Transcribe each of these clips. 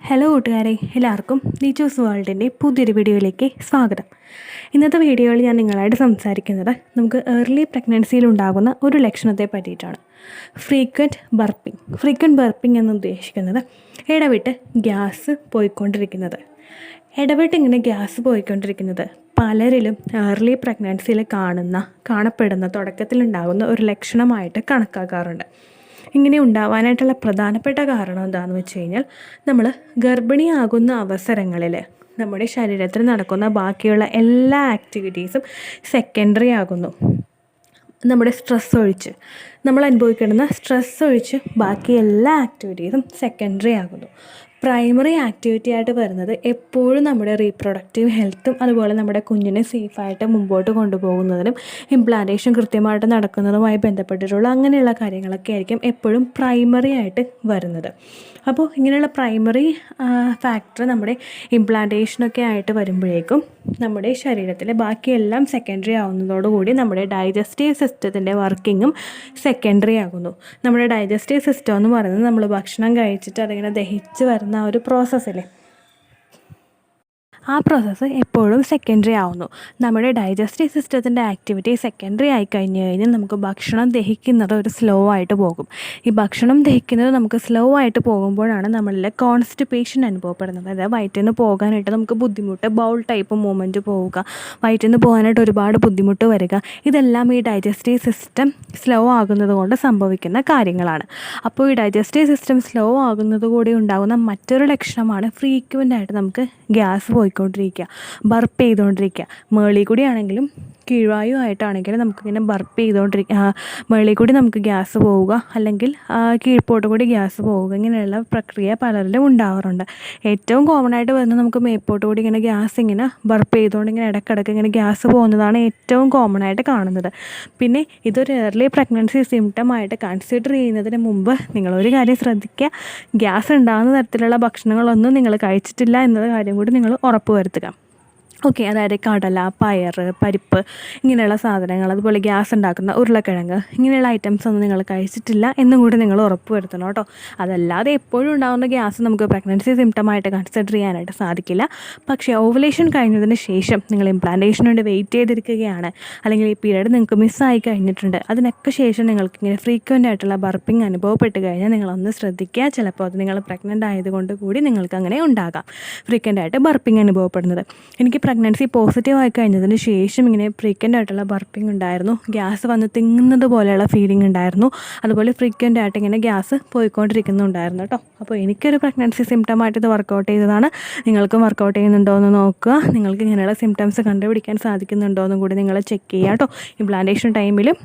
Hello കൂട്ടുകാരെ, എല്ലാവർക്കും ഡീച്ചൂസ് വേൾഡിൻ്റെ പുതിയൊരു വീഡിയോയിലേക്ക് സ്വാഗതം. ഇന്നത്തെ വീഡിയോയിൽ ഞാൻ നിങ്ങളായിട്ട് സംസാരിക്കുന്നത് നമുക്ക് ഏർലി പ്രഗ്നൻസിയിലുണ്ടാകുന്ന ഒരു ലക്ഷണത്തെ പറ്റിയിട്ടാണ്. ഫ്രീക്വൻറ്റ് ബർപ്പിംഗ് എന്ന് ഉദ്ദേശിക്കുന്നത് ഇടവിട്ട് ഗ്യാസ് പോയിക്കൊണ്ടിരിക്കുന്നത് പലരിലും ഏർലി പ്രഗ്നൻസിയിൽ കാണപ്പെടുന്ന തുടക്കത്തിലുണ്ടാകുന്ന ഒരു ലക്ഷണമായിട്ട് കണക്കാക്കാറുണ്ട്. ഇങ്ങനെ ഉണ്ടാവാനായിട്ടുള്ള പ്രധാനപ്പെട്ട കാരണം എന്താണെന്ന് വെച്ച് കഴിഞ്ഞാൽ, നമ്മൾ ഗർഭിണിയാകുന്ന അവസരങ്ങളിൽ നമ്മുടെ ശരീരത്തിൽ നടക്കുന്ന ബാക്കിയുള്ള എല്ലാ ആക്ടിവിറ്റീസും സെക്കൻഡറി ആകുന്നു. നമ്മുടെ നമ്മൾ അനുഭവിക്കുന്ന സ്ട്രെസ് ഒഴിച്ച് ബാക്കി എല്ലാ ആക്ടിവിറ്റീസും സെക്കൻഡറി ആകുന്നു. പ്രൈമറി ആക്ടിവിറ്റി ആയിട്ട് വരുന്നത് എപ്പോഴും നമ്മുടെ റീപ്രൊഡക്റ്റീവ് ഹെൽത്തും അതുപോലെ നമ്മുടെ കുഞ്ഞിനെ സേഫായിട്ട് മുമ്പോട്ട് കൊണ്ടുപോകുന്നതിനും ഇംപ്ലാന്റേഷൻ കൃത്യമായിട്ട് നടക്കുന്നതുമായി ബന്ധപ്പെട്ടിട്ടുള്ള അങ്ങനെയുള്ള കാര്യങ്ങളൊക്കെ ആയിരിക്കും എപ്പോഴും പ്രൈമറി ആയിട്ട് വരുന്നത്. അപ്പോൾ ഇങ്ങനെയുള്ള പ്രൈമറി ഫാക്ടർ നമ്മുടെ ഇംപ്ലാന്റേഷനൊക്കെ ആയിട്ട് വരുമ്പോഴേക്കും നമ്മുടെ ശരീരത്തിലെ ബാക്കിയെല്ലാം സെക്കൻഡറി ആവുന്നതോടുകൂടി നമ്മുടെ ഡൈജസ്റ്റീവ് സിസ്റ്റത്തിൻ്റെ വർക്കിങ്ങും സെക്കൻഡറി ആകുന്നു. നമ്മുടെ ഡൈജസ്റ്റീവ് സിസ്റ്റം എന്ന് പറയുന്നത് നമ്മൾ ഭക്ഷണം കഴിച്ചിട്ട് അതിങ്ങനെ ദഹിച്ച് വരുന്ന ഒരു പ്രോസസ്സില്ലേ, ആ പ്രോസസ്സ് എപ്പോഴും സെക്കൻഡറി ആവുന്നു. നമ്മുടെ ഡൈജസ്റ്റീവ് സിസ്റ്റത്തിൻ്റെ ആക്ടിവിറ്റി സെക്കൻഡറി ആയി കഴിഞ്ഞാൽ നമുക്ക് ഭക്ഷണം ദഹിക്കുന്നത് ഒരു സ്ലോ ആയിട്ട് പോകും. ഈ ഭക്ഷണം ദഹിക്കുന്നത് നമുക്ക് സ്ലോ ആയിട്ട് പോകുമ്പോഴാണ് നമ്മളിൽ കോൺസ്റ്റിപ്പേഷൻ അനുഭവപ്പെടുന്നത്. അതായത് വയറ്റിൽ നിന്ന് പോകാനായിട്ട് നമുക്ക് ബുദ്ധിമുട്ട്, ബൗൾ ടൈപ്പ് മൂവ്മെൻറ്റ് പോവുക, വയറ്റിൽ നിന്ന് പോകാനായിട്ട് ഒരുപാട് ബുദ്ധിമുട്ട് വരിക, ഇതെല്ലാം ഈ ഡൈജസ്റ്റീവ് സിസ്റ്റം സ്ലോ ആകുന്നത് കൊണ്ട് സംഭവിക്കുന്ന കാര്യങ്ങളാണ്. അപ്പോൾ ഈ ഡൈജസ്റ്റീവ് സിസ്റ്റം സ്ലോ ആകുന്നത് കൂടി ഉണ്ടാകുന്ന മറ്റൊരു ലക്ഷണമാണ് ഫ്രീക്വൻ്റായിട്ട് നമുക്ക് ഗ്യാസ് ബർപ്പ് ചെയ്തുകൊണ്ടിരിക്കുക. മേളിൽ കൂടി ആണെങ്കിലും കീഴ്വായു ആയിട്ടാണെങ്കിലും നമുക്കിങ്ങനെ ബർപ്പ് മേളിൽ കൂടി നമുക്ക് ഗ്യാസ് പോവുക, അല്ലെങ്കിൽ കീഴ്പോട്ട് കൂടി ഗ്യാസ് പോവുക, ഇങ്ങനെയുള്ള പ്രക്രിയ പലരിലും ഉണ്ടാവാറുണ്ട്. ഏറ്റവും കോമൺ ആയിട്ട് വരുന്നത് നമുക്ക് മേപ്പോട്ട് കൂടി ഇങ്ങനെ ഗ്യാസ് ഇങ്ങനെ ബർപ്പ് ചെയ്തുകൊണ്ട് ഇങ്ങനെ ഇടയ്ക്കിടയ്ക്ക് ഇങ്ങനെ ഗ്യാസ് പോകുന്നതാണ് ഏറ്റവും കോമൺ ആയിട്ട് കാണുന്നത്. പിന്നെ ഇതൊരു ഏർലി പ്രഗ്നൻസി സിംറ്റമായിട്ട് കൺസിഡർ ചെയ്യുന്നതിന് മുമ്പ് നിങ്ങളൊരു കാര്യം ശ്രദ്ധിക്കുക, ഗ്യാസ് ഉണ്ടാകുന്ന തരത്തിലുള്ള ഭക്ഷണങ്ങളൊന്നും നിങ്ങൾ കഴിച്ചിട്ടില്ല എന്നത് കാര്യം കൂടി നിങ്ങൾ ഉറപ്പ് വരുത്തുക. ഓക്കെ, അതായത് കടല, പയർ, പരിപ്പ് ഇങ്ങനെയുള്ള സാധനങ്ങൾ, അതുപോലെ ഗ്യാസ് ഉണ്ടാക്കുന്ന ഉരുളക്കിഴങ്ങ്, ഇങ്ങനെയുള്ള ഐറ്റംസ് ഒന്നും നിങ്ങൾ കഴിച്ചിട്ടില്ല എന്നും കൂടി നിങ്ങൾ ഉറപ്പ് വരുത്തണം കേട്ടോ. അതല്ലാതെ എപ്പോഴും ഉണ്ടാകുന്ന ഗ്യാസ് നമുക്ക് പ്രഗ്നൻസി സിംറ്റമായിട്ട് കൺസിഡർ ചെയ്യാനായിട്ട് സാധിക്കില്ല. പക്ഷേ ഓവുലേഷൻ കഴിഞ്ഞതിന് ശേഷം നിങ്ങൾ ഇംപ്ലാന്റേഷന് വേണ്ടി വെയിറ്റ് ചെയ്തിരിക്കുകയാണ്, അല്ലെങ്കിൽ ഈ പീരീഡ് നിങ്ങൾക്ക് മിസ്സായി കഴിഞ്ഞിട്ടുണ്ട്, അതിനൊക്കെ ശേഷം നിങ്ങൾക്ക് ഇങ്ങനെ ഫ്രീക്വൻ്റ് ആയിട്ടുള്ള ബർപ്പിംഗ് അനുഭവപ്പെട്ട് കഴിഞ്ഞാൽ നിങ്ങളൊന്ന് ശ്രദ്ധിക്കുക. ചിലപ്പോൾ അത് നിങ്ങൾ പ്രഗ്നൻ്റ് ആയതുകൊണ്ട് കൂടി നിങ്ങൾക്ക് അങ്ങനെ ഉണ്ടാകാം ഫ്രീക്വൻ്റ് ആയിട്ട് ബർപ്പിംഗ് അനുഭവപ്പെടുന്നത്. എനിക്ക് പ്രഗ്നൻസി പോസിറ്റീവ് ആയി കഴിഞ്ഞതിന് ശേഷം ഇങ്ങനെ ഫ്രീക്വൻ്റ് ആയിട്ടുള്ള ബർപ്പിംഗ് ഉണ്ടായിരുന്നു, ഗ്യാസ് വന്ന് തിങ്ങുന്നത് പോലെയുള്ള ഫീലിംഗ് ഉണ്ടായിരുന്നു, അതുപോലെ ഫ്രീക്വൻ്റ് ആയിട്ട് ഇങ്ങനെ ഗ്യാസ് പോയിക്കൊണ്ടിരിക്കുന്നുണ്ടായിരുന്നു കേട്ടോ. അപ്പോൾ എനിക്കൊരു പ്രഗ്നൻസി സിംറ്റമായിട്ട് ഇത് വർക്കൗട്ട് ചെയ്തതാണ്. നിങ്ങൾക്കും വർക്കൗട്ട് ചെയ്യുന്നുണ്ടോ എന്ന് നോക്കുക. നിങ്ങൾക്ക് ഇങ്ങനെയുള്ള സിംറ്റംസ് കണ്ടുപിടിക്കാൻ സാധിക്കുന്നുണ്ടോ എന്നും കൂടി നിങ്ങൾ ചെക്ക് ചെയ്യുക കേട്ടോ. ഇംപ്ലാന്റേഷൻ ടൈമിലും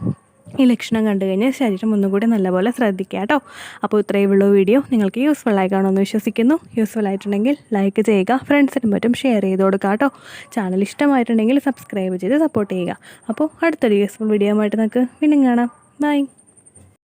ഈ ലക്ഷണം കണ്ടു കഴിഞ്ഞാൽ ശരീരം ഒന്നുകൂടി നല്ലപോലെ ശ്രദ്ധിക്കുക കേട്ടോ. അപ്പോൾ ഇത്രയേ ഉള്ളൂ വീഡിയോ. നിങ്ങൾക്ക് യൂസ്ഫുൾ ആയി കാണുമെന്ന് വിശ്വസിക്കുന്നു. യൂസ്ഫുൾ ആയിട്ടുണ്ടെങ്കിൽ ലൈക്ക് ചെയ്യുക, ഫ്രണ്ട്സിനും മറ്റും ഷെയർ ചെയ്ത് കൊടുക്കുക കേട്ടോ. ചാനൽ ഇഷ്ടമായിട്ടുണ്ടെങ്കിൽ സബ്സ്ക്രൈബ് ചെയ്ത് സപ്പോർട്ട് ചെയ്യുക. അപ്പോൾ അടുത്തൊരു യൂസ്ഫുൾ വീഡിയോ ആയിട്ട് നമുക്ക് വീണ്ടും കാണാം. ബൈ.